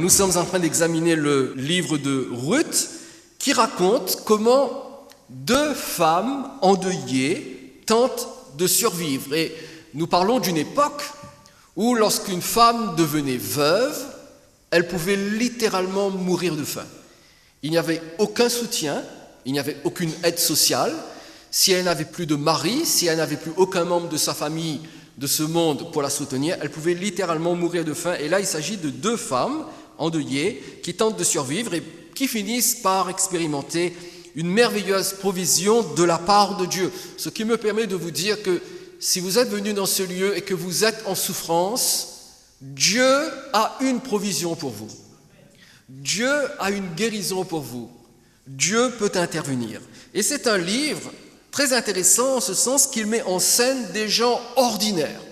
Nous sommes en train d'examiner le livre de Ruth qui raconte comment deux femmes endeuillées tentent de survivre. Et nous parlons d'une époque où lorsqu'une femme devenait veuve, elle pouvait littéralement mourir de faim. Il n'y avait aucun soutien, il n'y avait aucune aide sociale. Si elle n'avait plus de mari, si elle n'avait plus aucun membre de sa famille, de ce monde pour la soutenir, elle pouvait littéralement mourir de faim. Et là, il s'agit de deux femmes endeuillées qui tentent de survivre et qui finissent par expérimenter une merveilleuse provision de la part de Dieu. Ce qui me permet de vous dire que si vous êtes venus dans ce lieu et que vous êtes en souffrance, Dieu a une provision pour vous. Dieu a une guérison pour vous. Dieu peut intervenir. Et c'est un livre très intéressant en ce sens qu'il met en scène des gens ordinaires,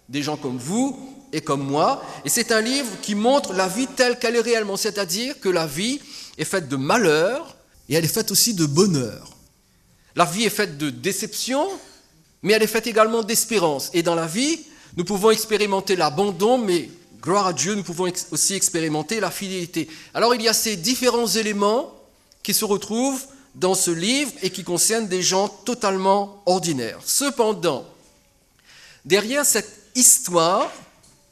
des gens comme vous et comme moi. Et c'est un livre qui montre la vie telle qu'elle est réellement, c'est-à-dire que la vie est faite de malheur et elle est faite aussi de bonheur. La vie est faite de déception, mais elle est faite également d'espérance. Et dans la vie, nous pouvons expérimenter l'abandon, mais gloire à Dieu, nous pouvons aussi expérimenter la fidélité. Alors il y a ces différents éléments qui se retrouvent dans ce livre et qui concernent des gens totalement ordinaires. Cependant, derrière cette histoire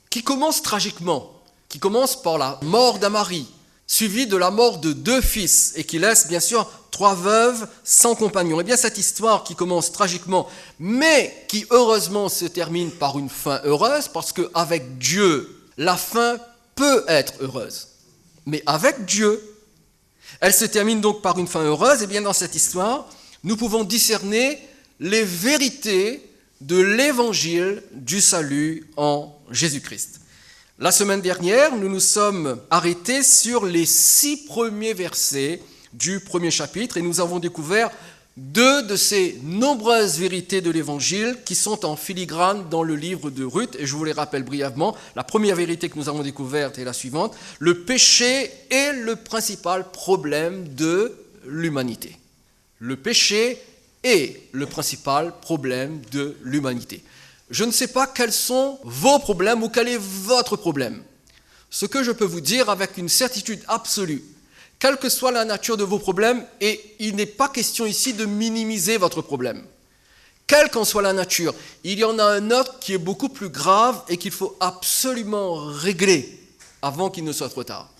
qui commence tragiquement, qui commence par la mort d'un mari, suivie de la mort de deux fils et qui laisse bien sûr 3 veuves sans compagnon, et bien cette histoire qui commence tragiquement, mais qui heureusement se termine par une fin heureuse, parce qu'avec Dieu, la fin peut être heureuse. Mais avec Dieu, elle se termine donc par une fin heureuse. Et bien dans cette histoire, nous pouvons discerner les vérités de l'évangile du salut en Jésus-Christ. La semaine dernière, nous nous sommes arrêtés sur les 6 premiers versets du premier chapitre et nous avons découvert 2 de ces nombreuses vérités de l'évangile qui sont en filigrane dans le livre de Ruth, et je vous les rappelle brièvement. La première vérité que nous avons découverte est la suivante: le péché est le principal problème de l'humanité. Le péché est le principal problème de l'humanité. Je ne sais pas quels sont vos problèmes ou quel est votre problème. Ce que je peux vous dire avec une certitude absolue, quelle que soit la nature de vos problèmes, et il n'est pas question ici de minimiser votre problème. Quelle qu'en soit la nature, il y en a un autre qui est beaucoup plus grave et qu'il faut absolument régler avant qu'il ne soit trop tard.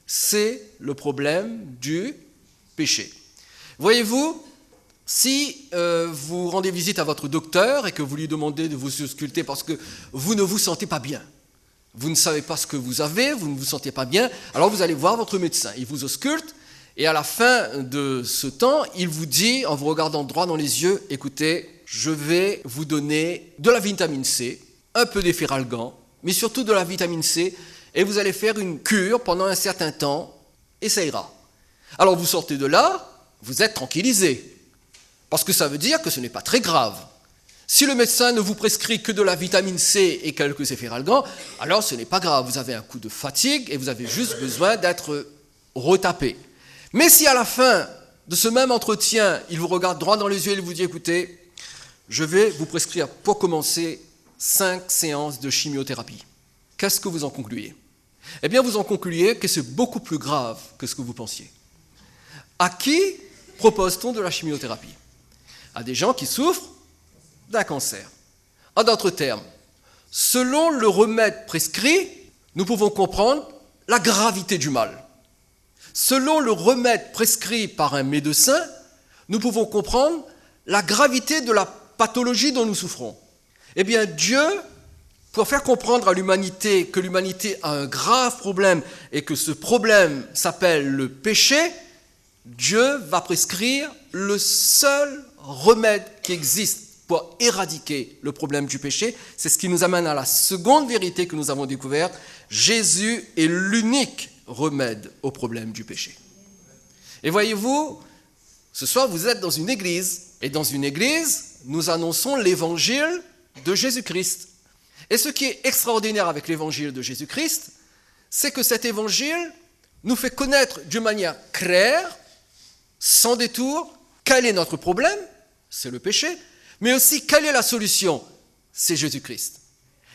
C'est le problème du péché. Voyez-vous, si vous rendez visite à votre docteur et que vous lui demandez de vous ausculter parce que vous ne vous sentez pas bien, vous ne savez pas ce que vous avez, vous ne vous sentez pas bien, alors vous allez voir votre médecin. Il vous ausculte et à la fin de ce temps, il vous dit, en vous regardant droit dans les yeux, écoutez, je vais vous donner de la vitamine C, un peu d'efferalgan, mais surtout de la vitamine C, et vous allez faire une cure pendant un certain temps, et ça ira. Alors vous sortez de là, vous êtes tranquillisé, parce que ça veut dire que ce n'est pas très grave. Si le médecin ne vous prescrit que de la vitamine C et quelques efferalgan, alors ce n'est pas grave, vous avez un coup de fatigue et vous avez juste besoin d'être retapé. Mais si à la fin de ce même entretien, il vous regarde droit dans les yeux et il vous dit, écoutez, je vais vous prescrire pour commencer 5 séances de chimiothérapie. Qu'est-ce que vous en concluez? Eh bien, vous en concluez que c'est beaucoup plus grave que ce que vous pensiez. À qui propose-t-on de la chimiothérapie? À des gens qui souffrent d'un cancer. En d'autres termes, selon le remède prescrit, nous pouvons comprendre la gravité du mal. Selon le remède prescrit par un médecin, nous pouvons comprendre la gravité de la pathologie dont nous souffrons. Eh bien, Dieu, pour faire comprendre à l'humanité que l'humanité a un grave problème et que ce problème s'appelle le péché, Dieu va prescrire le seul remède qui existe pour éradiquer le problème du péché. C'est ce qui nous amène à la seconde vérité que nous avons découverte. Jésus est l'unique remède au problème du péché. Et voyez-vous, ce soir vous êtes dans une église, et dans une église, nous annonçons l'évangile de Jésus-Christ. Et ce qui est extraordinaire avec l'évangile de Jésus-Christ, c'est que cet évangile nous fait connaître d'une manière claire, sans détour, quel est notre problème, c'est le péché, mais aussi quelle est la solution, c'est Jésus-Christ.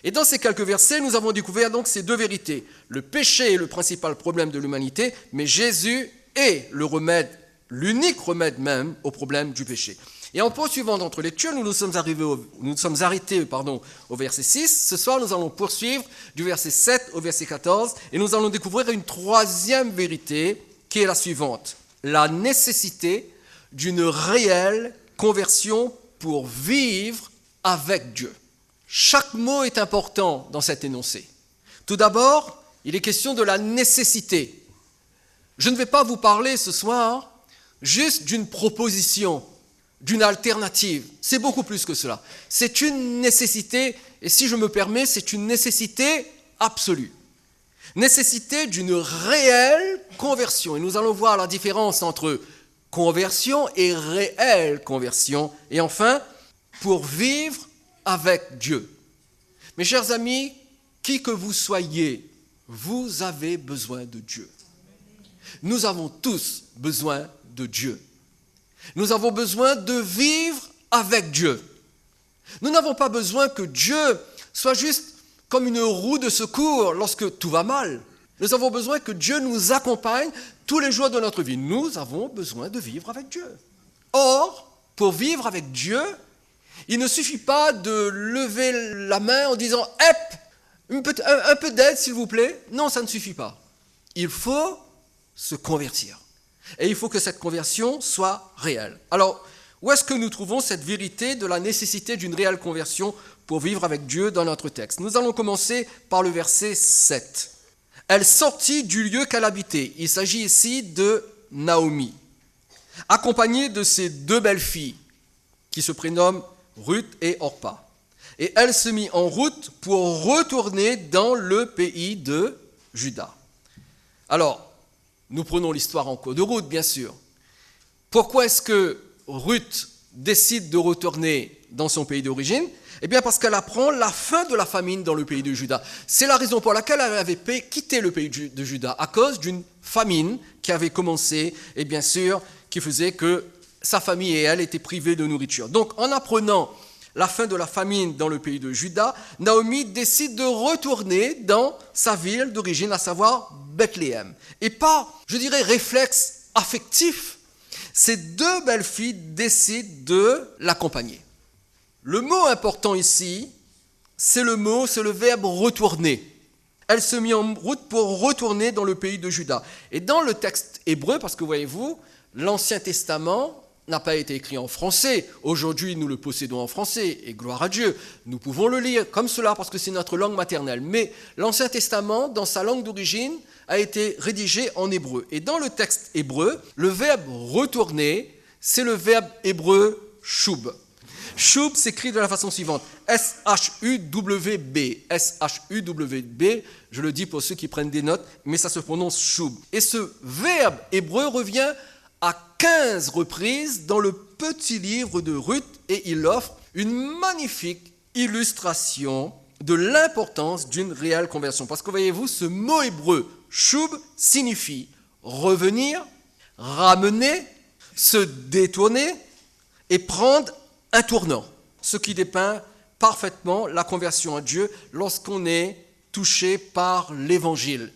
Et dans ces quelques versets, nous avons découvert donc ces deux vérités. Le péché est le principal problème de l'humanité, mais Jésus est le remède, l'unique remède même au problème du péché. Et en poursuivant notre lecture, nous nous sommes arrêtés au verset 6. Ce soir, nous allons poursuivre du verset 7 au verset 14 et nous allons découvrir une troisième vérité qui est la suivante. La nécessité d'une réelle conversion pour vivre avec Dieu. Chaque mot est important dans cet énoncé. Tout d'abord, il est question de la nécessité. Je ne vais pas vous parler ce soir juste d'une proposition, d'une alternative. C'est beaucoup plus que cela. C'est une nécessité, et si je me permets, c'est une nécessité absolue. Nécessité d'une réelle conversion. Et nous allons voir la différence entre conversion et réelle conversion. Et enfin, pour vivre avec Dieu. Mes chers amis, qui que vous soyez, vous avez besoin de Dieu. Nous avons tous besoin de Dieu. Nous avons besoin de vivre avec Dieu. Nous n'avons pas besoin que Dieu soit juste comme une roue de secours lorsque tout va mal. Nous avons besoin que Dieu nous accompagne tous les jours de notre vie. Nous avons besoin de vivre avec Dieu. Or, pour vivre avec Dieu, il ne suffit pas de lever la main en disant « un peu d'aide s'il vous plaît ». Non, ça ne suffit pas. Il faut se convertir. Et il faut que cette conversion soit réelle. Alors, où est-ce que nous trouvons cette vérité de la nécessité d'une réelle conversion pour vivre avec Dieu dans notre texte? Nous allons commencer par le verset 7. « Elle sortit du lieu qu'elle habitait ». Il s'agit ici de Naomi, accompagnée de ses deux belles-filles, qui se prénomment Ruth et Orpa. Et elle se mit en route pour retourner dans le pays de Juda. Alors, nous prenons l'histoire en cours de route, bien sûr. Pourquoi est-ce que Ruth décide de retourner dans son pays d'origine? Eh bien, parce qu'elle apprend la fin de la famine dans le pays de Juda. C'est la raison pour laquelle elle avait quitté le pays de Juda, à cause d'une famine qui avait commencé, et bien sûr, qui faisait que sa famille et elle étaient privées de nourriture. Donc, en apprenant la fin de la famine dans le pays de Juda, Naomi décide de retourner dans sa ville d'origine, à savoir Bethléem. Et pas, je dirais, réflexe affectif, ces deux belles filles décident de l'accompagner. Le mot important ici, c'est le verbe retourner. Elle se mit en route pour retourner dans le pays de Juda. Et dans le texte hébreu, parce que voyez-vous, l'Ancien Testament n'a pas été écrit en français. Aujourd'hui, nous le possédons en français, et gloire à Dieu. Nous pouvons le lire comme cela, parce que c'est notre langue maternelle. Mais l'Ancien Testament, dans sa langue d'origine, a été rédigé en hébreu. Et dans le texte hébreu, le verbe retourner, c'est le verbe hébreu shub. Shub s'écrit de la façon suivante, S-H-U-W-B. S-H-U-W-B, je le dis pour ceux qui prennent des notes, mais ça se prononce shub. Et ce verbe hébreu revient à 15 reprises dans le petit livre de Ruth et il offre une magnifique illustration de l'importance d'une réelle conversion. Parce que voyez-vous, ce mot hébreu, shub, signifie revenir, ramener, se détourner et prendre un tournant. Ce qui dépeint parfaitement la conversion à Dieu lorsqu'on est touché par l'évangile.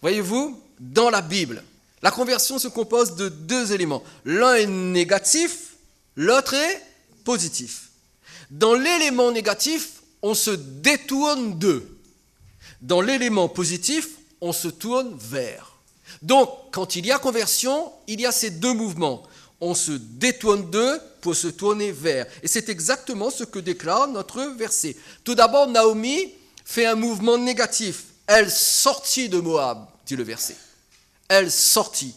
Voyez-vous, dans la Bible, la conversion se compose de deux éléments. L'un est négatif, l'autre est positif. Dans l'élément négatif, on se détourne d'eux. Dans l'élément positif, on se tourne vers. Donc, quand il y a conversion, il y a ces deux mouvements. On se détourne d'eux pour se tourner vers. Et c'est exactement ce que déclare notre verset. Tout d'abord, Naomi fait un mouvement négatif. Elle sortit de Moab, dit le verset. Elle sortit.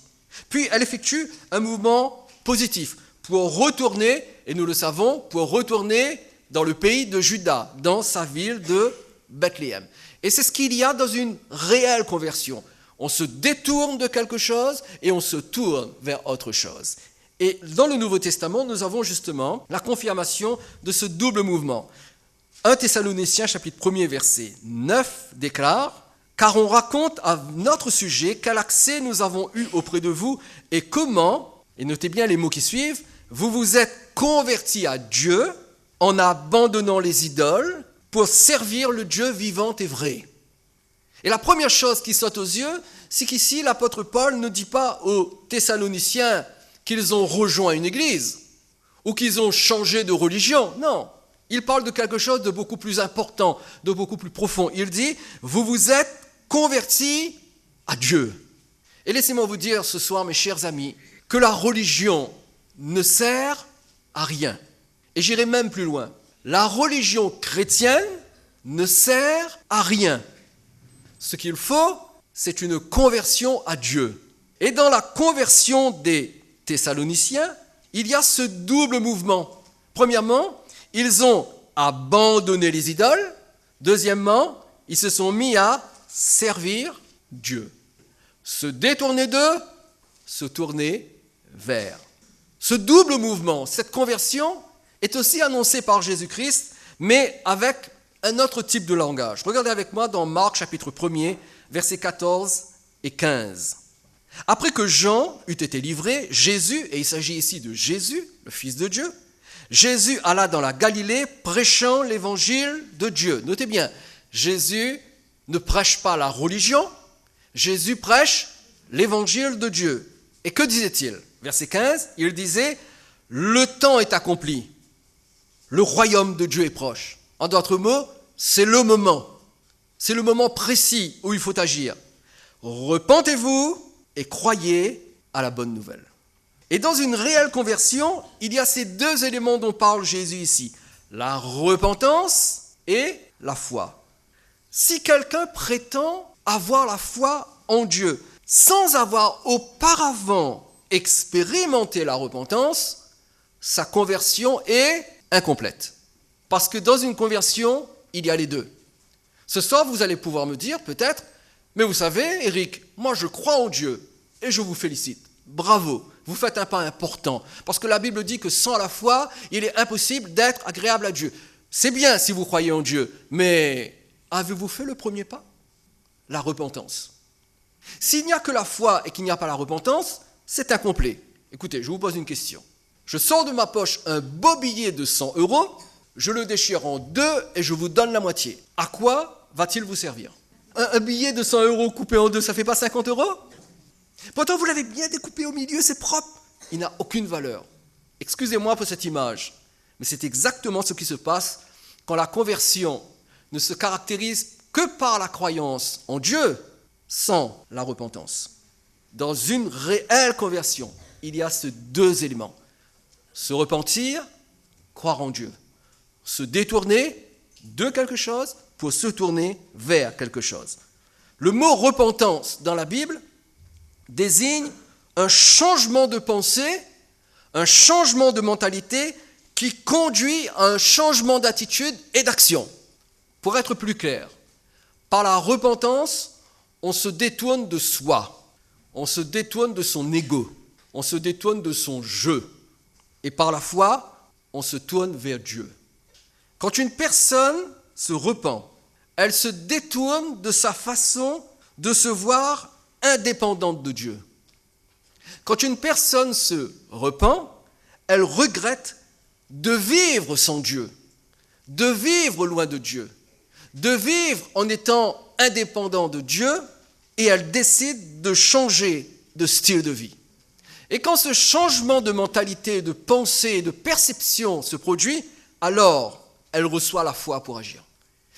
Puis elle effectue un mouvement positif pour retourner, et nous le savons, pour retourner dans le pays de Juda, dans sa ville de Bethléem. Et c'est ce qu'il y a dans une réelle conversion. On se détourne de quelque chose et on se tourne vers autre chose. Et dans le Nouveau Testament, nous avons justement la confirmation de ce double mouvement. 1 Thessaloniciens chapitre 1er verset 9 déclare « Car on raconte à notre sujet quel accès nous avons eu auprès de vous et comment, et notez bien les mots qui suivent, vous vous êtes convertis à Dieu en abandonnant les idoles pour servir le Dieu vivant et vrai. Et la première chose qui saute aux yeux, c'est qu'ici, l'apôtre Paul ne dit pas aux Thessaloniciens qu'ils ont rejoint une église ou qu'ils ont changé de religion. Non, il parle de quelque chose de beaucoup plus important, de beaucoup plus profond. Il dit, vous vous êtes convertis à Dieu. Et laissez-moi vous dire ce soir, mes chers amis, que la religion ne sert à rien. Et j'irai même plus loin. La religion chrétienne ne sert à rien. Ce qu'il faut, c'est une conversion à Dieu. Et dans la conversion des Thessaloniciens, il y a ce double mouvement. Premièrement, ils ont abandonné les idoles. Deuxièmement, ils se sont mis à servir Dieu. Se détourner d'eux, se tourner vers. Ce double mouvement, cette conversion, est aussi annoncé par Jésus-Christ, mais avec un autre type de langage. Regardez avec moi dans Marc chapitre 1er, versets 14 et 15. Après que Jean eut été livré, Jésus, et il s'agit ici de Jésus, le Fils de Dieu, Jésus alla dans la Galilée prêchant l'évangile de Dieu. Notez bien, Jésus ne prêche pas la religion, Jésus prêche l'évangile de Dieu. Et que disait-il ? Verset 15, il disait, « Le temps est accompli, le royaume de Dieu est proche. » En d'autres mots, c'est le moment précis où il faut agir. Repentez-vous et croyez à la bonne nouvelle. Et dans une réelle conversion, il y a ces deux éléments dont parle Jésus ici, la repentance et la foi. Si quelqu'un prétend avoir la foi en Dieu sans avoir auparavant expérimenté la repentance, sa conversion est incomplète. Parce que dans une conversion, il y a les deux. Ce soir, vous allez pouvoir me dire peut-être, mais vous savez, Eric, moi je crois en Dieu et je vous félicite. Bravo, vous faites un pas important. Parce que la Bible dit que sans la foi, il est impossible d'être agréable à Dieu. C'est bien si vous croyez en Dieu, mais avez-vous fait le premier pas ? La repentance. S'il n'y a que la foi et qu'il n'y a pas la repentance, c'est incomplet. Écoutez, je vous pose une question. Je sors de ma poche un beau billet de 100 €, je le déchire en deux et je vous donne la moitié. À quoi va-t-il vous servir ? Un billet de 100 € coupé en deux, ça ne fait pas 50 €? Pourtant, vous l'avez bien découpé au milieu, c'est propre. Il n'a aucune valeur. Excusez-moi pour cette image, mais c'est exactement ce qui se passe quand la conversion ne se caractérise que par la croyance en Dieu sans la repentance. Dans une réelle conversion, il y a ces deux éléments. Se repentir, croire en Dieu. Se détourner de quelque chose pour se tourner vers quelque chose. Le mot repentance dans la Bible désigne un changement de pensée, un changement de mentalité qui conduit à un changement d'attitude et d'action. Pour être plus clair, par la repentance, on se détourne de soi, on se détourne de son ego, on se détourne de son jeu. Et par la foi, on se tourne vers Dieu. Quand une personne se repent, elle se détourne de sa façon de se voir indépendante de Dieu. Quand une personne se repent, elle regrette de vivre sans Dieu, de vivre loin de Dieu, de vivre en étant indépendant de Dieu, et elle décide de changer de style de vie. Et quand ce changement de mentalité, de pensée, de perception se produit, alors elle reçoit la foi pour agir.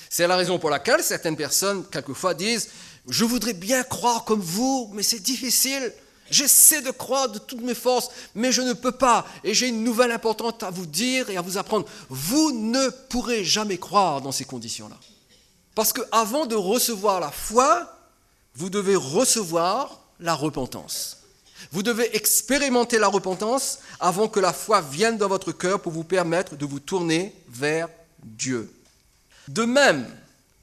C'est la raison pour laquelle certaines personnes, quelquefois, disent « Je voudrais bien croire comme vous, mais c'est difficile. J'essaie de croire de toutes mes forces, mais je ne peux pas. Et j'ai une nouvelle importante à vous dire et à vous apprendre. Vous ne pourrez jamais croire dans ces conditions-là. Parce qu'avant de recevoir la foi, vous devez recevoir la repentance. Vous devez expérimenter la repentance avant que la foi vienne dans votre cœur pour vous permettre de vous tourner vers Dieu. De même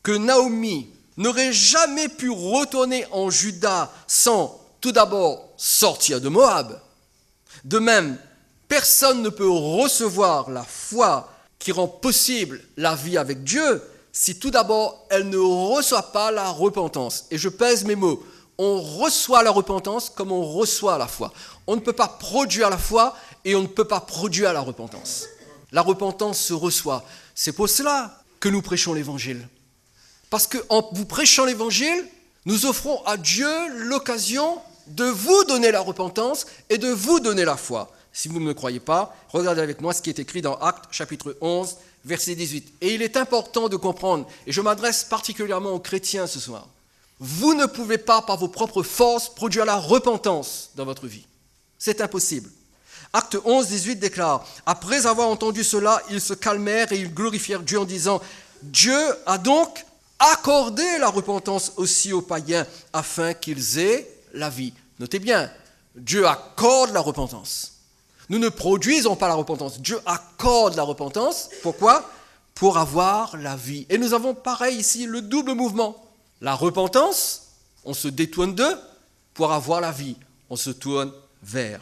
que Naomi n'aurait jamais pu retourner en Juda sans tout d'abord sortir de Moab, de même, personne ne peut recevoir la foi qui rend possible la vie avec Dieu si tout d'abord elle ne reçoit pas la repentance. Et je pèse mes mots. On reçoit la repentance comme on reçoit la foi. On ne peut pas produire la foi et on ne peut pas produire la repentance. La repentance se reçoit. C'est pour cela que nous prêchons l'évangile. Parce qu'en vous prêchant l'évangile, nous offrons à Dieu l'occasion de vous donner la repentance et de vous donner la foi. Si vous ne me croyez pas, regardez avec moi ce qui est écrit dans Actes chapitre 11, verset 18. Et il est important de comprendre, et je m'adresse particulièrement aux chrétiens ce soir, vous ne pouvez pas par vos propres forces produire la repentance dans votre vie. C'est impossible. Acte 11, 18 déclare, « Après avoir entendu cela, ils se calmèrent et ils glorifièrent Dieu en disant, « Dieu a donc accordé la repentance aussi aux païens afin qu'ils aient la vie. » Notez bien, Dieu accorde la repentance. Nous ne produisons pas la repentance. Dieu accorde la repentance. Pourquoi ? Pour avoir la vie. Et nous avons pareil ici le double mouvement. La repentance, on se détourne d'eux. Pour avoir la vie, on se tourne vers.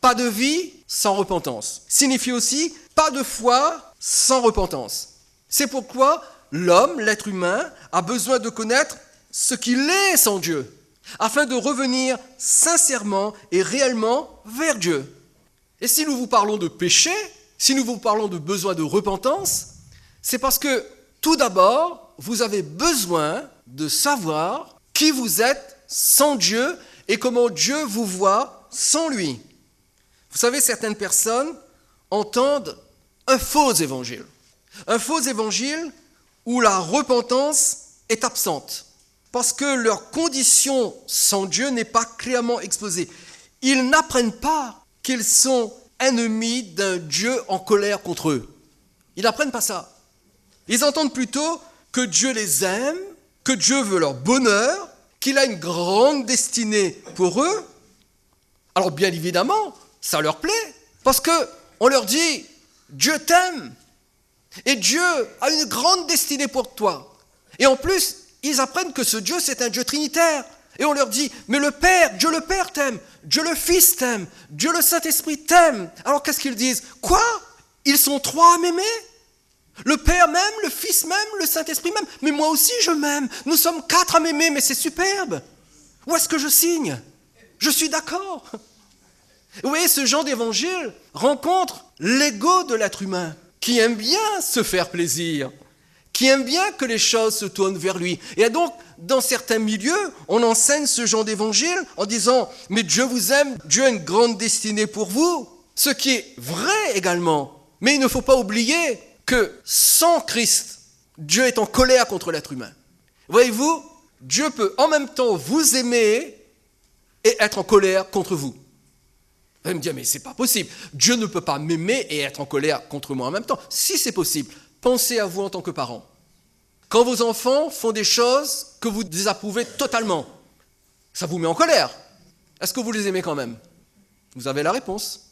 Pas de vie sans repentance. Signifie aussi pas de foi sans repentance. C'est pourquoi l'homme, l'être humain, a besoin de connaître ce qu'il est sans Dieu, afin de revenir sincèrement et réellement vers Dieu. Et si nous vous parlons de péché, si nous vous parlons de besoin de repentance, c'est parce que, tout d'abord, vous avez besoin de savoir qui vous êtes sans Dieu et comment Dieu vous voit sans lui. Vous savez, certaines personnes entendent un faux évangile. Un faux évangile où la repentance est absente, parce que leur condition sans Dieu n'est pas clairement exposée. Ils n'apprennent pas qu'ils sont ennemis d'un Dieu en colère contre eux. Ils n'apprennent pas ça. Ils entendent plutôt que Dieu les aime, que Dieu veut leur bonheur, qu'il a une grande destinée pour eux. Alors bien évidemment, ça leur plaît, parce qu'on leur dit « Dieu t'aime ». Et Dieu a une grande destinée pour toi. Et en plus, ils apprennent que ce Dieu, c'est un Dieu trinitaire. Et on leur dit, mais le Père, Dieu le Père t'aime, Dieu le Fils t'aime, Dieu le Saint-Esprit t'aime. Alors qu'est-ce qu'ils disent ? Quoi ? Ils sont trois à m'aimer ? Le Père m'aime, le Fils m'aime, le Saint-Esprit m'aime. Mais moi aussi je m'aime. Nous sommes quatre à m'aimer, mais c'est superbe. Où est-ce que je signe ? Je suis d'accord. Vous voyez, ce genre d'évangile rencontre l'ego de l'être humain, qui aime bien se faire plaisir, qui aime bien que les choses se tournent vers lui. Et donc, dans certains milieux, on enseigne ce genre d'évangile en disant « Mais Dieu vous aime, Dieu a une grande destinée pour vous », ce qui est vrai également. Mais il ne faut pas oublier que sans Christ, Dieu est en colère contre l'être humain. Voyez-vous, Dieu peut en même temps vous aimer et être en colère contre vous. Vous allez me dire, mais c'est pas possible. Dieu ne peut pas m'aimer et être en colère contre moi en même temps. Si c'est possible, pensez à vous en tant que parents. Quand vos enfants font des choses que vous désapprouvez totalement, ça vous met en colère. Est-ce que vous les aimez quand même ? Vous avez la réponse.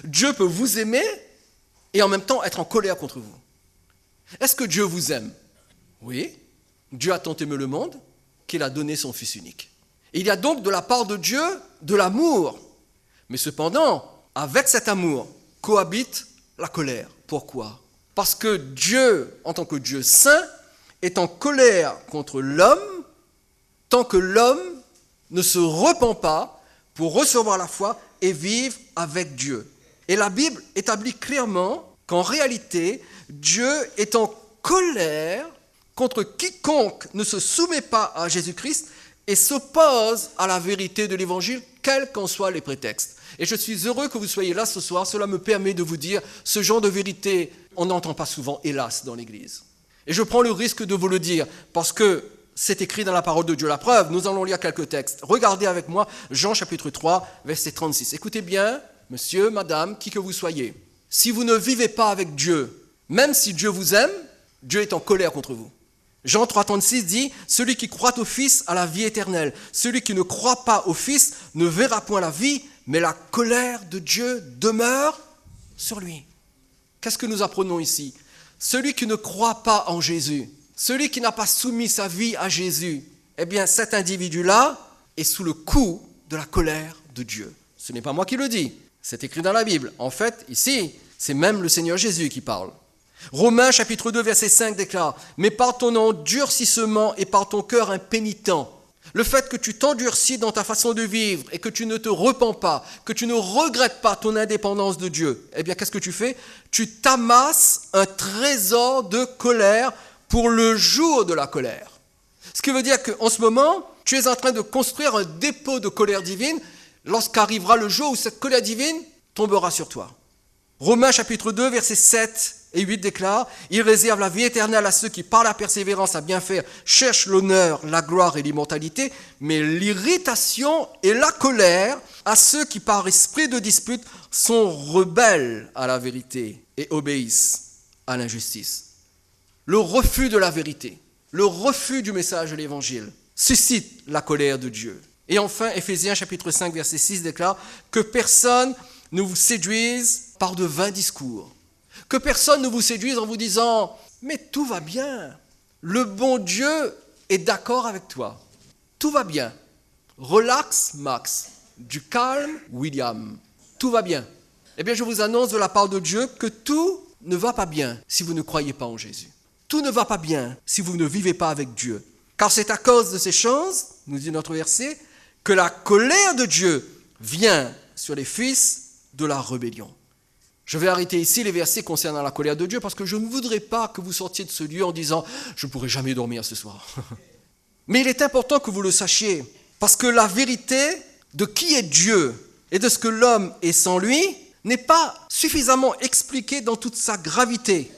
Dieu peut vous aimer et en même temps être en colère contre vous. Est-ce que Dieu vous aime ? Oui. Dieu a tant aimé le monde qu'il a donné son Fils unique. Et il y a donc de la part de Dieu de l'amour. Mais cependant, avec cet amour, cohabite la colère. Pourquoi ? Parce que Dieu, en tant que Dieu saint, est en colère contre l'homme tant que l'homme ne se repent pas pour recevoir la foi et vivre avec Dieu. Et la Bible établit clairement qu'en réalité, Dieu est en colère contre quiconque ne se soumet pas à Jésus-Christ et s'oppose à la vérité de l'Évangile, quels qu'en soient les prétextes. Et je suis heureux que vous soyez là ce soir. Cela me permet de vous dire, ce genre de vérité, on n'entend pas souvent, hélas, dans l'Église. Et je prends le risque de vous le dire, parce que c'est écrit dans la parole de Dieu. La preuve, nous allons lire quelques textes. Regardez avec moi Jean chapitre 3, verset 36. Écoutez bien, monsieur, madame, qui que vous soyez. Si vous ne vivez pas avec Dieu, même si Dieu vous aime, Dieu est en colère contre vous. Jean 3, 36 dit, « Celui qui croit au Fils a la vie éternelle. Celui qui ne croit pas au Fils ne verra point la vie, mais la colère de Dieu demeure sur lui. » Qu'est-ce que nous apprenons ici ? Celui qui ne croit pas en Jésus, celui qui n'a pas soumis sa vie à Jésus, eh bien cet individu-là est sous le coup de la colère de Dieu. Ce n'est pas moi qui le dis, c'est écrit dans la Bible. En fait, ici, c'est même le Seigneur Jésus qui parle. Romains chapitre 2, verset 5 déclare « Mais par ton endurcissement et par ton cœur impénitent, le fait que tu t'endurcis dans ta façon de vivre et que tu ne te repens pas, que tu ne regrettes pas ton indépendance de Dieu, eh bien qu'est-ce que tu fais ? Tu t'amasses un trésor de colère pour le jour de la colère. Ce qui veut dire qu'en ce moment, tu es en train de construire un dépôt de colère divine lorsqu'arrivera le jour où cette colère divine tombera sur toi. Romains chapitre 2, versets 7 et 8 déclare « Il réserve la vie éternelle à ceux qui, par la persévérance à bien faire, cherchent l'honneur, la gloire et l'immortalité, mais l'irritation et la colère à ceux qui, par esprit de dispute, sont rebelles à la vérité et obéissent à l'injustice. » Le refus de la vérité, le refus du message de l'Évangile suscite la colère de Dieu. Et enfin, Éphésiens chapitre 5, verset 6 déclare « Que personne ne vous séduise par de vains discours. Que personne ne vous séduise en vous disant « Mais tout va bien, le bon Dieu est d'accord avec toi. Tout va bien. Relax, Max. Du calme, William. Tout va bien. » Eh bien, je vous annonce de la part de Dieu que tout ne va pas bien si vous ne croyez pas en Jésus. Tout ne va pas bien si vous ne vivez pas avec Dieu. Car c'est à cause de ces choses, nous dit notre verset, que la colère de Dieu vient sur les fils de la rébellion. Je vais arrêter ici les versets concernant la colère de Dieu parce que je ne voudrais pas que vous sortiez de ce lieu en disant « Je ne pourrai jamais dormir ce soir ». Mais il est important que vous le sachiez parce que la vérité de qui est Dieu et de ce que l'homme est sans lui n'est pas suffisamment expliquée dans toute sa gravité.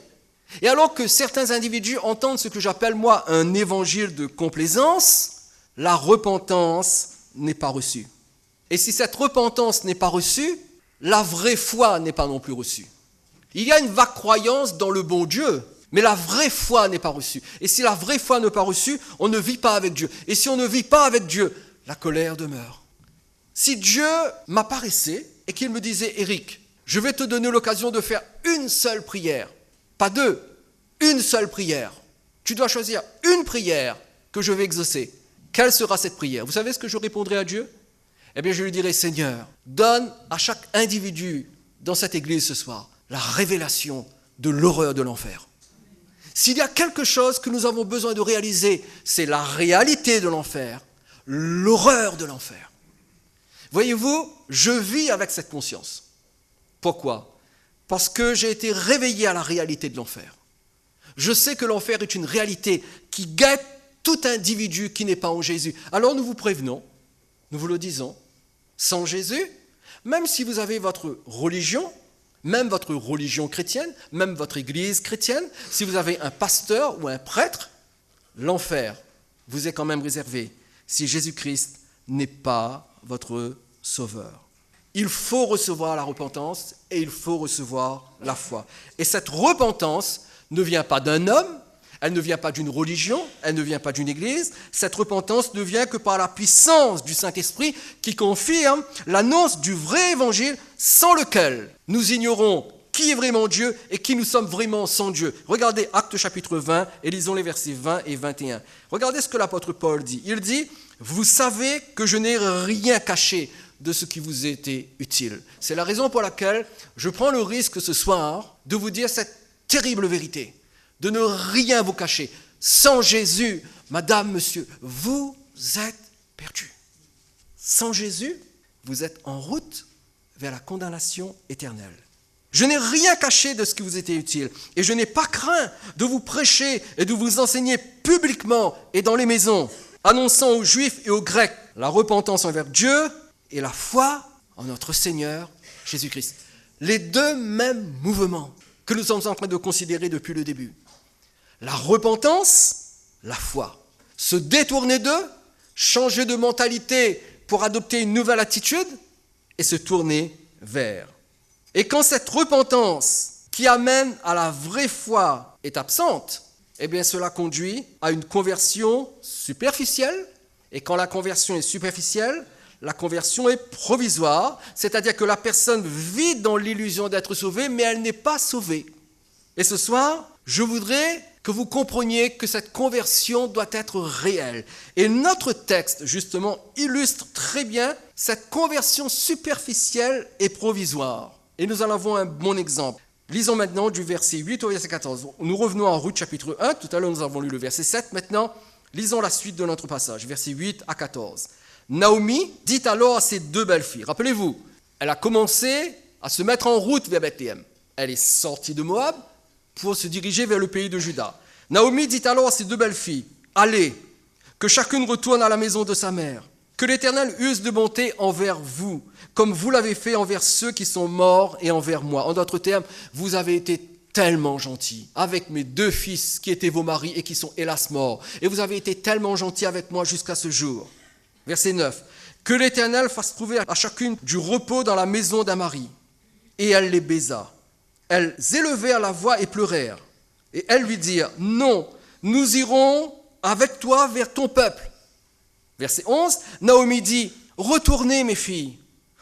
Et alors que certains individus entendent ce que j'appelle moi un évangile de complaisance, la repentance n'est pas reçue. Et si cette repentance n'est pas reçue, la vraie foi n'est pas non plus reçue. Il y a une vague croyance dans le bon Dieu, mais la vraie foi n'est pas reçue. Et si la vraie foi n'est pas reçue, on ne vit pas avec Dieu. Et si on ne vit pas avec Dieu, la colère demeure. Si Dieu m'apparaissait et qu'il me disait « Éric, je vais te donner l'occasion de faire une seule prière, pas deux, une seule prière. Tu dois choisir une prière que je vais exaucer. Quelle sera cette prière ?» Vous savez ce que je répondrai à Dieu ? Eh bien, je lui dirai, Seigneur, donne à chaque individu dans cette église ce soir la révélation de l'horreur de l'enfer. S'il y a quelque chose que nous avons besoin de réaliser, c'est la réalité de l'enfer, l'horreur de l'enfer. Voyez-vous, je vis avec cette conscience. Pourquoi ? Parce que j'ai été réveillé à la réalité de l'enfer. Je sais que l'enfer est une réalité qui guette tout individu qui n'est pas en Jésus. Alors nous vous prévenons, nous vous le disons, sans Jésus, même si vous avez votre religion, même votre religion chrétienne, même votre église chrétienne, si vous avez un pasteur ou un prêtre, l'enfer vous est quand même réservé si Jésus-Christ n'est pas votre sauveur. Il faut recevoir la repentance et il faut recevoir la foi. Et cette repentance ne vient pas d'un homme, elle ne vient pas d'une religion, elle ne vient pas d'une église. Cette repentance ne vient que par la puissance du Saint-Esprit qui confirme l'annonce du vrai évangile sans lequel nous ignorons qui est vraiment Dieu et qui nous sommes vraiment sans Dieu. Regardez Actes chapitre 20 et lisons les versets 20 et 21. Regardez ce que l'apôtre Paul dit. Il dit « Vous savez que je n'ai rien caché de ce qui vous était utile. » C'est la raison pour laquelle je prends le risque ce soir de vous dire cette terrible vérité. De ne rien vous cacher. Sans Jésus, madame, monsieur, vous êtes perdus. Sans Jésus, vous êtes en route vers la condamnation éternelle. Je n'ai rien caché de ce qui vous était utile et je n'ai pas craint de vous prêcher et de vous enseigner publiquement et dans les maisons, annonçant aux Juifs et aux Grecs la repentance envers Dieu et la foi en notre Seigneur Jésus-Christ. Les deux mêmes mouvements que nous sommes en train de considérer depuis le début. La repentance, la foi. Se détourner d'eux, changer de mentalité pour adopter une nouvelle attitude et se tourner vers. Et quand cette repentance qui amène à la vraie foi est absente, eh bien cela conduit à une conversion superficielle. Et quand la conversion est superficielle, la conversion est provisoire, c'est-à-dire que la personne vit dans l'illusion d'être sauvée, mais elle n'est pas sauvée. Et ce soir, je voudrais que vous compreniez que cette conversion doit être réelle. Et notre texte, justement, illustre très bien cette conversion superficielle et provisoire. Et nous en avons un bon exemple. Lisons maintenant du verset 8 au verset 14. Nous revenons en Ruth chapitre 1. Tout à l'heure, nous avons lu le verset 7. Maintenant, lisons la suite de notre passage, versets 8 à 14. Naomi dit alors à ses deux belles-filles, rappelez-vous, elle a commencé à se mettre en route vers Bethléem. Elle est sortie de Moab pour se diriger vers le pays de Juda. Naomi dit alors à ses deux belles-filles, « Allez, que chacune retourne à la maison de sa mère. Que l'Éternel use de bonté envers vous, comme vous l'avez fait envers ceux qui sont morts et envers moi. » En d'autres termes, vous avez été tellement gentils avec mes deux fils qui étaient vos maris et qui sont hélas morts. Et vous avez été tellement gentils avec moi jusqu'à ce jour. Verset 9. « Que l'Éternel fasse trouver à chacune du repos dans la maison d'un mari. » Et elle les baisa. Elles élevèrent la voix et pleurèrent. Et elles lui dirent, « Non, nous irons avec toi vers ton peuple. » Verset 11, Naomi dit, « Retournez mes filles,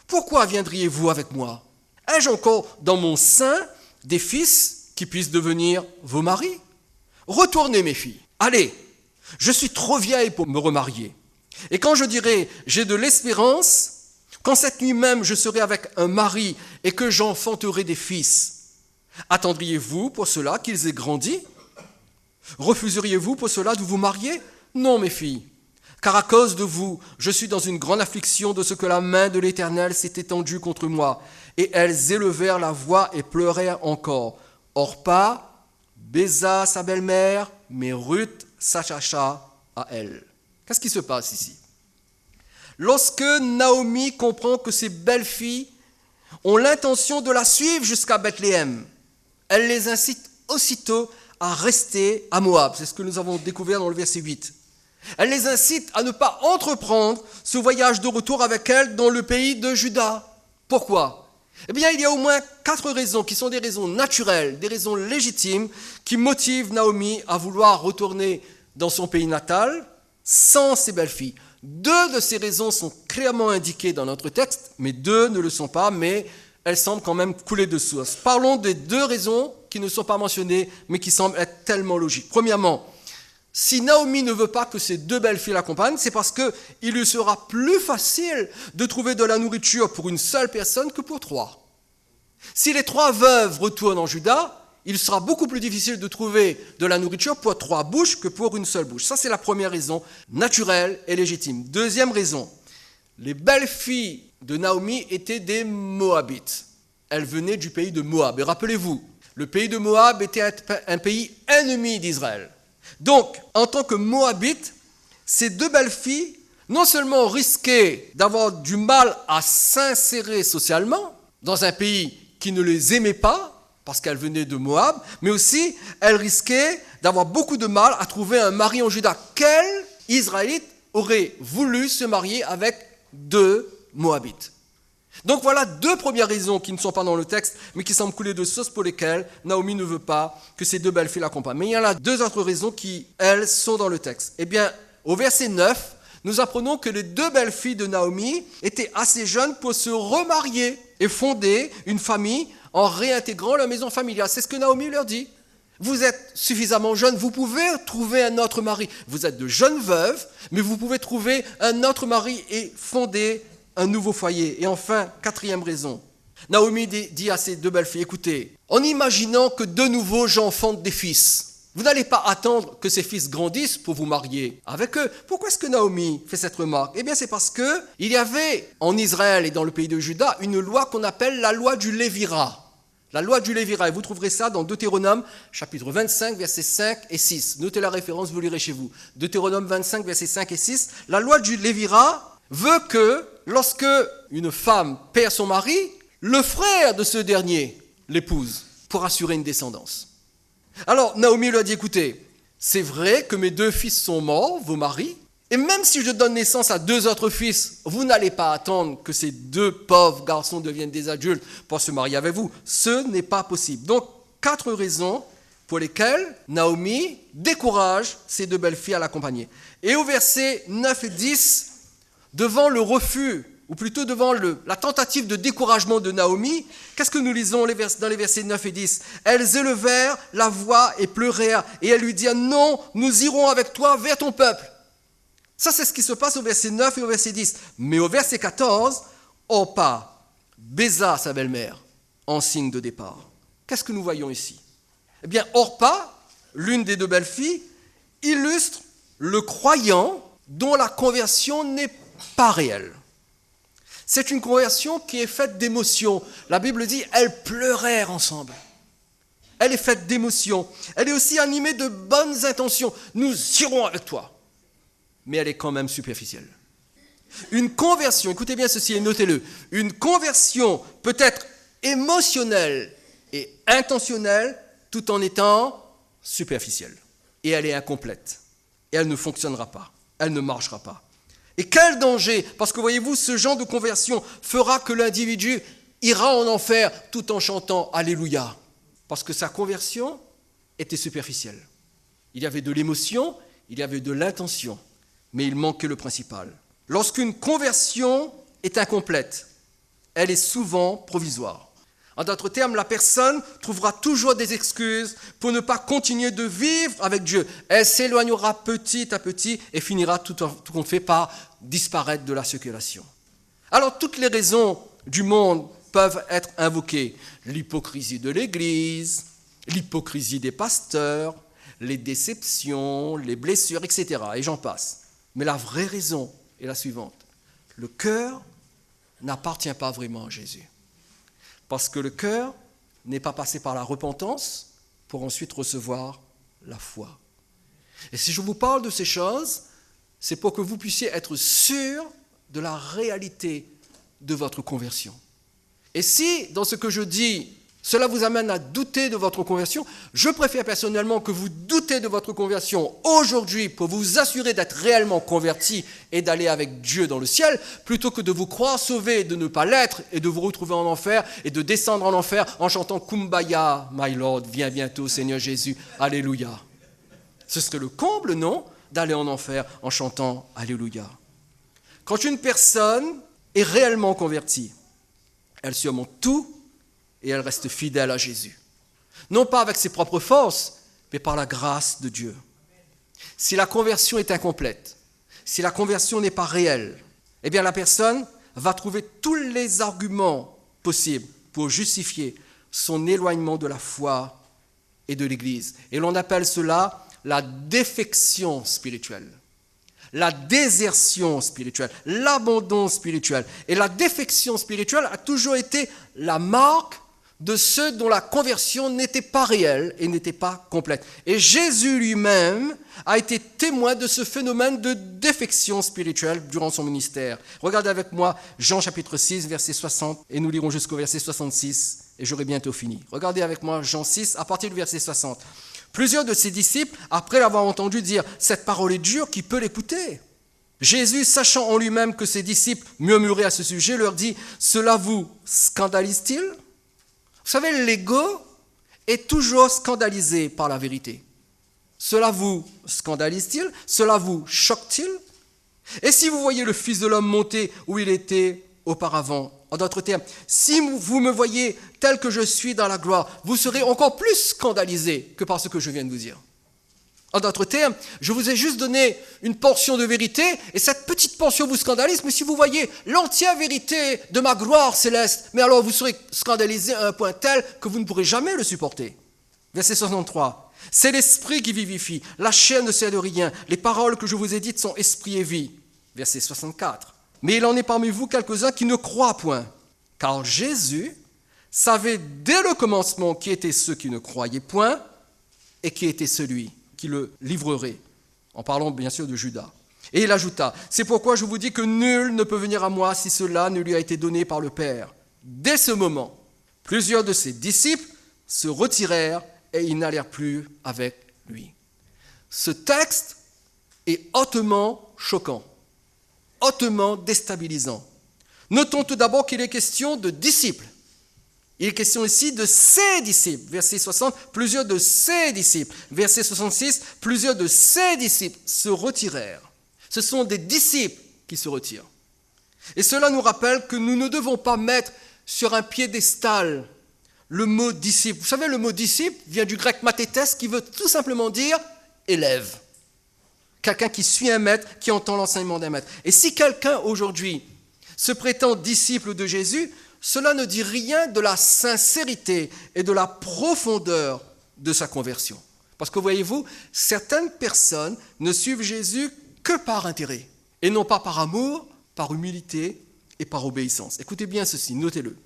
pourquoi viendriez-vous avec moi? Ai-je encore dans mon sein des fils qui puissent devenir vos maris? Retournez mes filles, allez, je suis trop vieille pour me remarier. Et quand je dirai, j'ai de l'espérance, quand cette nuit même je serai avec un mari et que j'enfanterai des fils, attendriez-vous pour cela qu'ils aient grandi? Refuseriez-vous pour cela de vous marier? Non, mes filles, car à cause de vous, je suis dans une grande affliction de ce que la main de l'Éternel s'est étendue contre moi. » Et elles élevèrent la voix et pleurèrent encore. Orpa baisa sa belle-mère, mais Ruth s'attacha à elle. Qu'est-ce qui se passe ici? Lorsque Naomi comprend que ses belles-filles ont l'intention de la suivre jusqu'à Bethléem, elle les incite aussitôt à rester à Moab. C'est ce que nous avons découvert dans le verset 8. Elle les incite à ne pas entreprendre ce voyage de retour avec elle dans le pays de Juda. Pourquoi? Eh bien, il y a au moins 4 raisons qui sont des raisons naturelles, des raisons légitimes qui motivent Naomi à vouloir retourner dans son pays natal sans ses belles-filles. 2 de ces raisons sont clairement indiquées dans notre texte, mais 2 ne le sont pas, mais elles semblent quand même couler de source. Parlons des 2 raisons qui ne sont pas mentionnées, mais qui semblent être tellement logiques. Premièrement, si Naomi ne veut pas que ses 2 belles-filles l'accompagnent, c'est parce qu'il lui sera plus facile de trouver de la nourriture pour une seule personne que pour 3. Si les 3 veuves retournent en Juda, il sera beaucoup plus difficile de trouver de la nourriture pour 3 bouches que pour une seule bouche. Ça, c'est la première raison naturelle et légitime. Deuxième raison, les belles-filles de Naomi étaient des Moabites. Elles venaient du pays de Moab. Et rappelez-vous, le pays de Moab était un pays ennemi d'Israël. Donc, en tant que Moabites, ces 2 belles-filles, non seulement risquaient d'avoir du mal à s'insérer socialement dans un pays qui ne les aimait pas, parce qu'elles venaient de Moab, mais aussi elles risquaient d'avoir beaucoup de mal à trouver un mari en Juda. Quel Israélite aurait voulu se marier avec 2 Moabites? Donc voilà 2 premières raisons qui ne sont pas dans le texte, mais qui semblent couler de source pour lesquelles Naomi ne veut pas que ces 2 belles-filles l'accompagnent. Mais il y en a 2 autres raisons qui, elles, sont dans le texte. Eh bien, au verset 9, nous apprenons que les 2 belles-filles de Naomi étaient assez jeunes pour se remarier et fonder une famille en réintégrant leur maison familiale. C'est ce que Naomi leur dit. Vous êtes suffisamment jeunes, vous pouvez trouver un autre mari. Vous êtes de jeunes veuves, mais vous pouvez trouver un autre mari et fonder un nouveau foyer. Et enfin, 4e raison. Naomi dit à ses 2 belles-filles, écoutez, en imaginant que de nouveau j'enfante des fils, vous n'allez pas attendre que ces fils grandissent pour vous marier avec eux. Pourquoi est-ce que Naomi fait cette remarque? Eh bien, c'est parce qu'il y avait en Israël et dans le pays de Juda une loi qu'on appelle la loi du Lévira. La loi du Lévira, et vous trouverez ça dans Deutéronome, chapitre 25, versets 5 et 6. Notez la référence, vous lirez chez vous. Deutéronome 25, versets 5 et 6. La loi du Lévira veut que, lorsque une femme perd son mari, le frère de ce dernier l'épouse pour assurer une descendance. Alors, Naomi lui a dit, écoutez, c'est vrai que mes 2 fils sont morts, vos maris, et même si je donne naissance à 2 autres fils, vous n'allez pas attendre que ces 2 pauvres garçons deviennent des adultes pour se marier avec vous. Ce n'est pas possible. Donc, 4 raisons pour lesquelles Naomi décourage ses 2 belles-filles à l'accompagner. Et au verset 9 et 10, devant le refus, ou plutôt devant la tentative de découragement de Naomi, qu'est-ce que nous lisons dans les versets 9 et 10? Elles élevèrent la voix et pleurèrent, et elles lui dirent, non, nous irons avec toi vers ton peuple. Ça, c'est ce qui se passe au verset 9 et au verset 10. Mais au verset 14, Orpa baisa sa belle-mère en signe de départ. Qu'est-ce que nous voyons ici? Eh bien, Orpa, l'une des 2 belles-filles, illustre le croyant dont la conversion n'est pas réelle. C'est une conversion qui est faite d'émotions. La Bible dit, elles pleurèrent ensemble. elle est faite d'émotions, elle est aussi animée de bonnes intentions. Nous irons avec toi. Mais elle est quand même superficielle. Une conversion, écoutez bien ceci et notez-le, une conversion peut être émotionnelle et intentionnelle tout en étant superficielle. Et elle est incomplète. Et elle ne fonctionnera pas. Elle ne marchera pas. Et quel danger! Parce que voyez-vous, ce genre de conversion fera que l'individu ira en enfer tout en chantant Alléluia. Parce que sa conversion était superficielle. Il y avait de l'émotion, il y avait de l'intention, mais il manquait le principal. Lorsqu'une conversion est incomplète, elle est souvent provisoire. En d'autres termes, la personne trouvera toujours des excuses pour ne pas continuer de vivre avec Dieu. Elle s'éloignera petit à petit et finira tout compte fait par disparaître de la circulation. Alors toutes les raisons du monde peuvent être invoquées. L'hypocrisie de l'Église, l'hypocrisie des pasteurs, les déceptions, les blessures, etc. Et j'en passe. Mais la vraie raison est la suivante. Le cœur n'appartient pas vraiment à Jésus. Parce que le cœur n'est pas passé par la repentance pour ensuite recevoir la foi. Et si je vous parle de ces choses, c'est pour que vous puissiez être sûr de la réalité de votre conversion. Et si, dans ce que je dis, cela vous amène à douter de votre conversion, je préfère personnellement que vous doutez de votre conversion aujourd'hui pour vous assurer d'être réellement converti et d'aller avec Dieu dans le ciel, plutôt que de vous croire sauvé et de ne pas l'être et de vous retrouver en enfer et de descendre en enfer en chantant Kumbaya, my Lord, viens bientôt Seigneur Jésus, Alléluia. Ce serait le comble, non, d'aller en enfer en chantant Alléluia. Quand une personne est réellement convertie, elle surmonte tout et elle reste fidèle à Jésus. Non pas avec ses propres forces, mais par la grâce de Dieu. Si la conversion est incomplète, si la conversion n'est pas réelle, eh bien la personne va trouver tous les arguments possibles pour justifier son éloignement de la foi et de l'Église. Et l'on appelle cela la défection spirituelle, la désertion spirituelle, l'abandon spirituel. Et la défection spirituelle a toujours été la marque de ceux dont la conversion n'était pas réelle et n'était pas complète. Et Jésus lui-même a été témoin de ce phénomène de défection spirituelle durant son ministère. Regardez avec moi Jean chapitre 6, verset 60, et nous lirons jusqu'au verset 66, et j'aurai bientôt fini. Regardez avec moi Jean 6, à partir du verset 60. Plusieurs de ses disciples, après l'avoir entendu dire « Cette parole est dure, qui peut l'écouter ?» Jésus, sachant en lui-même que ses disciples murmuraient à ce sujet, leur dit « Cela vous scandalise-t-il » Vous savez, l'ego est toujours scandalisé par la vérité. Cela vous scandalise-t-il? Cela vous choque-t-il? Et si vous voyez le Fils de l'homme monter où il était auparavant, en d'autres termes, si vous me voyez tel que je suis dans la gloire, vous serez encore plus scandalisé que par ce que je viens de vous dire. En d'autres termes, je vous ai juste donné une portion de vérité, et cette petite portion vous scandalise, mais si vous voyez l'entière vérité de ma gloire céleste, mais alors vous serez scandalisé à un point tel que vous ne pourrez jamais le supporter. Verset 63. C'est l'esprit qui vivifie, la chair ne sert de rien, les paroles que je vous ai dites sont esprit et vie. Verset 64. Mais il en est parmi vous quelques-uns qui ne croient point, car Jésus savait dès le commencement qui étaient ceux qui ne croyaient point et qui était celui qui le livrerait, en parlant bien sûr de Judas. Et il ajouta, c'est pourquoi je vous dis que nul ne peut venir à moi si cela ne lui a été donné par le Père. Dès ce moment, plusieurs de ses disciples se retirèrent et ils n'allèrent plus avec lui. Ce texte est hautement choquant, hautement déstabilisant. Notons tout d'abord qu'il est question de disciples. Il est question ici de ses disciples. Verset 60, plusieurs de ses disciples. Verset 66, plusieurs de ses disciples se retirèrent. Ce sont des disciples qui se retirent. Et cela nous rappelle que nous ne devons pas mettre sur un piédestal le mot disciple. Vous savez, le mot disciple vient du grec mathétes qui veut tout simplement dire élève. Quelqu'un qui suit un maître, qui entend l'enseignement d'un maître. Et si quelqu'un aujourd'hui se prétend disciple de Jésus, cela ne dit rien de la sincérité et de la profondeur de sa conversion. Parce que voyez-vous, certaines personnes ne suivent Jésus que par intérêt, et non pas par amour, par humilité et par obéissance. Écoutez bien ceci, notez-le.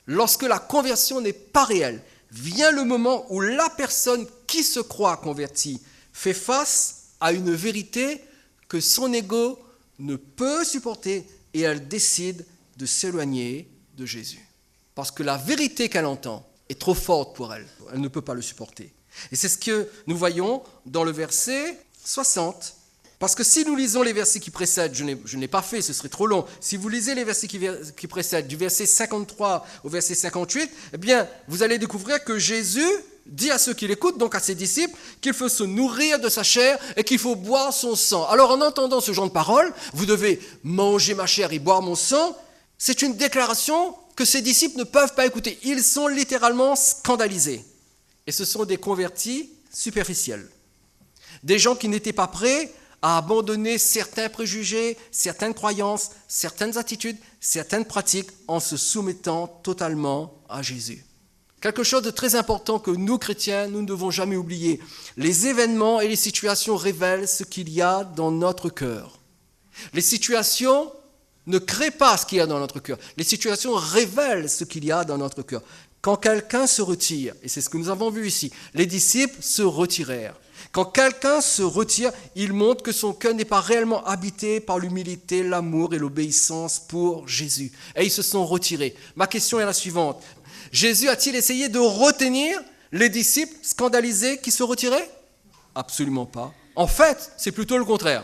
Lorsque la conversion n'est pas réelle, vient le moment où la personne qui se croit convertie fait face à une vérité que son ego ne peut supporter et elle décide de s'éloigner de Jésus. Parce que la vérité qu'elle entend est trop forte pour elle. Elle ne peut pas le supporter. Et c'est ce que nous voyons dans le verset 60. Parce que si nous lisons les versets qui précèdent, je n'ai pas fait, ce serait trop long. Si vous lisez les versets qui précèdent, du verset 53 au verset 58, eh bien, vous allez découvrir que Jésus dit à ceux qui l'écoutent, donc à ses disciples, qu'il faut se nourrir de sa chair et qu'il faut boire son sang. Alors, en entendant ce genre de paroles, vous devez manger ma chair et boire mon sang. C'est une déclaration que ces disciples ne peuvent pas écouter. Ils sont littéralement scandalisés. Et ce sont des convertis superficiels. Des gens qui n'étaient pas prêts à abandonner certains préjugés, certaines croyances, certaines attitudes, certaines pratiques en se soumettant totalement à Jésus. Quelque chose de très important que nous, chrétiens, nous ne devons jamais oublier. Les événements et les situations révèlent ce qu'il y a dans notre cœur. Les situations ne créent pas ce qu'il y a dans notre cœur. Les situations révèlent ce qu'il y a dans notre cœur. Quand quelqu'un se retire, et c'est ce que nous avons vu ici, les disciples se retirèrent. Quand quelqu'un se retire, il montre que son cœur n'est pas réellement habité par l'humilité, l'amour et l'obéissance pour Jésus. Et ils se sont retirés. Ma question est la suivante. Jésus a-t-il essayé de retenir les disciples scandalisés qui se retiraient ? Absolument pas. En fait, c'est plutôt le contraire.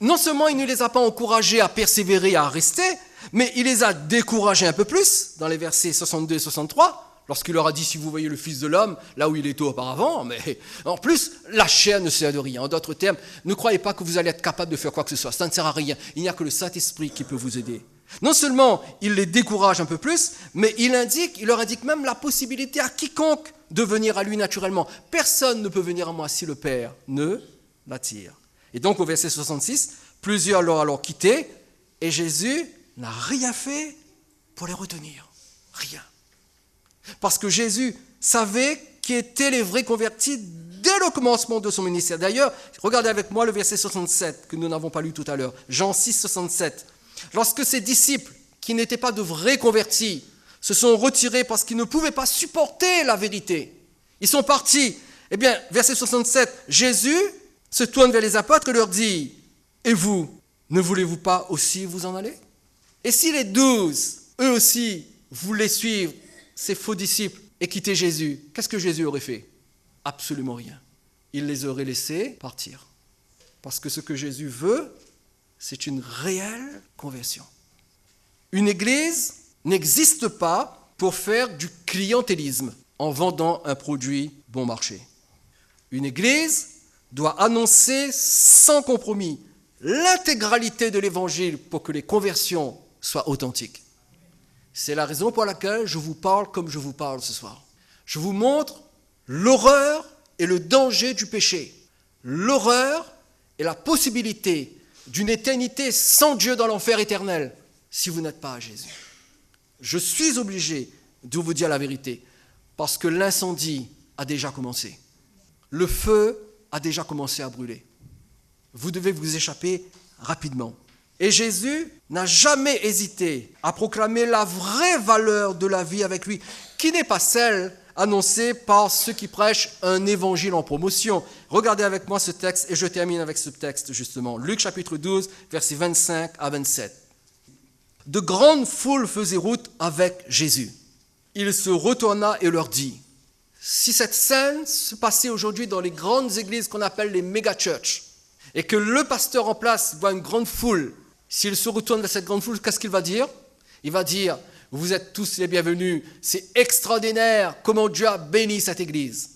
Non seulement il ne les a pas encouragés à persévérer, à rester, mais il les a découragés un peu plus dans les versets 62 et 63. Lorsqu'il leur a dit, si vous voyez le Fils de l'homme, là où il était auparavant, mais en plus, la chair ne sert de rien. En d'autres termes, ne croyez pas que vous allez être capable de faire quoi que ce soit. Ça ne sert à rien. Il n'y a que le Saint-Esprit qui peut vous aider. Non seulement il les décourage un peu plus, mais il leur indique même la possibilité à quiconque de venir à lui naturellement. Personne ne peut venir à moi si le Père ne l'attire. Et donc au verset 66, plusieurs l'ont alors quitté, et Jésus n'a rien fait pour les retenir. Rien. Parce que Jésus savait qui étaient les vrais convertis dès le commencement de son ministère. D'ailleurs, regardez avec moi le verset 67 que nous n'avons pas lu tout à l'heure. Jean 6, 67. Lorsque ses disciples, qui n'étaient pas de vrais convertis, se sont retirés parce qu'ils ne pouvaient pas supporter la vérité, ils sont partis. Eh bien, verset 67, Jésus se tourne vers les apôtres et leur dit, « Et vous, ne voulez-vous pas aussi vous en aller ?» Et si les 12, eux aussi, voulaient suivre ces faux disciples et quitter Jésus, qu'est-ce que Jésus aurait fait ? Absolument rien. Il les aurait laissés partir. Parce que ce que Jésus veut, c'est une réelle conversion. Une église n'existe pas pour faire du clientélisme en vendant un produit bon marché. Une église doit annoncer sans compromis l'intégralité de l'évangile pour que les conversions soient authentiques. C'est la raison pour laquelle je vous parle comme je vous parle ce soir. Je vous montre l'horreur et le danger du péché. L'horreur et la possibilité d'une éternité sans Dieu dans l'enfer éternel si vous n'êtes pas à Jésus. Je suis obligé de vous dire la vérité parce que l'incendie a déjà commencé. Le feu a déjà commencé à brûler. Vous devez vous échapper rapidement. Et Jésus n'a jamais hésité à proclamer la vraie valeur de la vie avec lui, qui n'est pas celle annoncée par ceux qui prêchent un évangile en promotion. Regardez avec moi ce texte, et je termine avec ce texte justement. Luc chapitre 12, versets 25 à 27. De grandes foules faisaient route avec Jésus. Il se retourna et leur dit, si cette scène se passait aujourd'hui dans les grandes églises qu'on appelle les méga-churches, et que le pasteur en place voit une grande foule, s'il se retourne vers cette grande foule, qu'est-ce qu'il va dire ? Il va dire, vous êtes tous les bienvenus, c'est extraordinaire comment Dieu a béni cette église.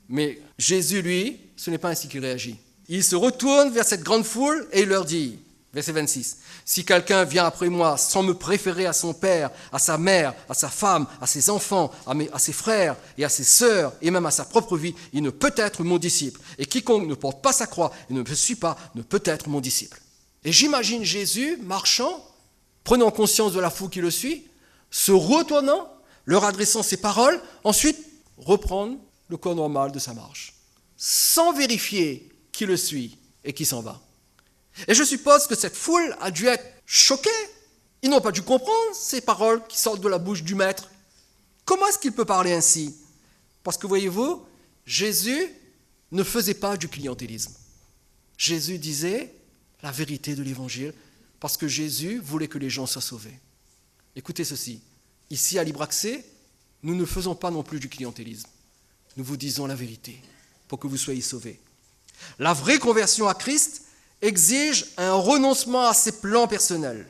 Mais Jésus, lui, ce n'est pas ainsi qu'il réagit. Il se retourne vers cette grande foule et il leur dit, verset 26, si quelqu'un vient après moi sans me préférer à son père, à sa mère, à sa femme, à ses enfants, à ses frères et à ses sœurs, et même à sa propre vie, il ne peut être mon disciple. Et quiconque ne porte pas sa croix et ne me suit pas, ne peut être mon disciple. Et j'imagine Jésus marchant, prenant conscience de la foule qui le suit, se retournant, leur adressant ses paroles, ensuite reprendre le cours normal de sa marche, sans vérifier qui le suit et qui s'en va. Et je suppose que cette foule a dû être choquée. Ils n'ont pas dû comprendre ces paroles qui sortent de la bouche du maître. Comment est-ce qu'il peut parler ainsi ? Parce que voyez-vous, Jésus ne faisait pas du clientélisme. Jésus disait la vérité de l'Évangile parce que Jésus voulait que les gens soient sauvés. Écoutez ceci, ici à Libre Accès, nous ne faisons pas non plus du clientélisme. Nous vous disons la vérité pour que vous soyez sauvés. La vraie conversion à Christ exige un renoncement à ses plans personnels.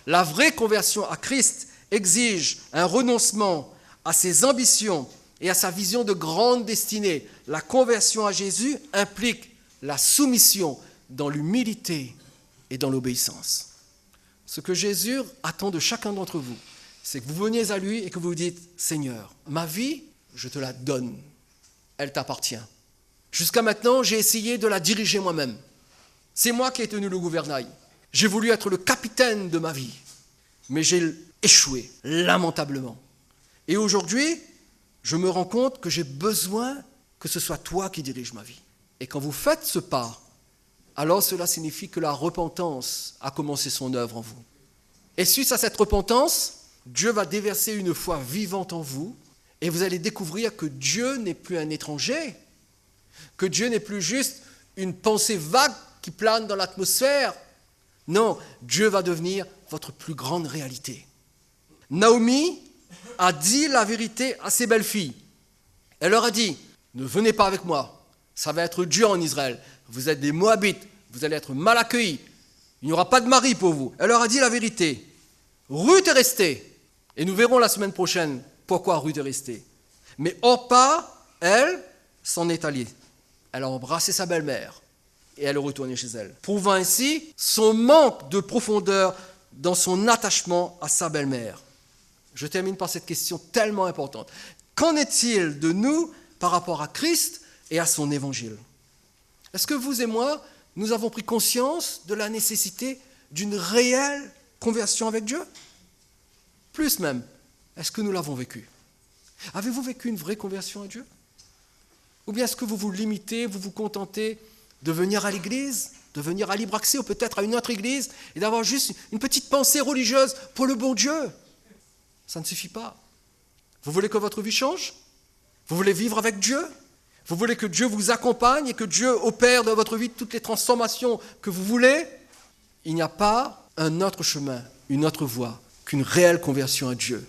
La vraie conversion à Christ exige un renoncement à ses ambitions et à sa vision de grande destinée. La conversion à Jésus implique la soumission dans l'humilité et dans l'obéissance. Ce que Jésus attend de chacun d'entre vous, c'est que vous veniez à lui et que vous vous dites « Seigneur, ma vie, je te la donne, elle t'appartient. Jusqu'à maintenant, j'ai essayé de la diriger moi-même. C'est moi qui ai tenu le gouvernail. J'ai voulu être le capitaine de ma vie, mais j'ai échoué lamentablement. Et aujourd'hui, je me rends compte que j'ai besoin que ce soit toi qui dirige ma vie. Et quand vous faites ce pas, alors cela signifie que la repentance a commencé son œuvre en vous. Et suite à cette repentance, Dieu va déverser une foi vivante en vous et vous allez découvrir que Dieu n'est plus un étranger, que Dieu n'est plus juste une pensée vague qui plane dans l'atmosphère. Non, Dieu va devenir votre plus grande réalité. Naomi a dit la vérité à ses belles-filles. Elle leur a dit, ne venez pas avec moi, ça va être dur en Israël. Vous êtes des Moabites, vous allez être mal accueillis. Il n'y aura pas de mari pour vous. Elle leur a dit la vérité. Ruth est restée. Et nous verrons la semaine prochaine pourquoi Ruth est restée. Mais Orpa, elle, s'en est allée. Elle a embrassé sa belle-mère et elle est retournée chez elle, prouvant ainsi son manque de profondeur dans son attachement à sa belle-mère. Je termine par cette question tellement importante. Qu'en est-il de nous par rapport à Christ et à son évangile ? Est-ce que vous et moi, nous avons pris conscience de la nécessité d'une réelle conversion avec Dieu ? Plus même, est-ce que nous l'avons vécu ? Avez-vous vécu une vraie conversion à Dieu ? Ou bien est-ce que vous vous limitez, vous vous contentez de venir à l'église, de venir à Libre Accès ou peut-être à une autre église et d'avoir juste une petite pensée religieuse pour le bon Dieu ? Ça ne suffit pas. Vous voulez que votre vie change ? Vous voulez vivre avec Dieu ? Vous voulez que Dieu vous accompagne et que Dieu opère dans votre vie toutes les transformations que vous voulez ? Il n'y a pas un autre chemin, une autre voie qu'une réelle conversion à Dieu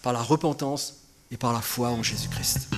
par la repentance et par la foi en Jésus-Christ.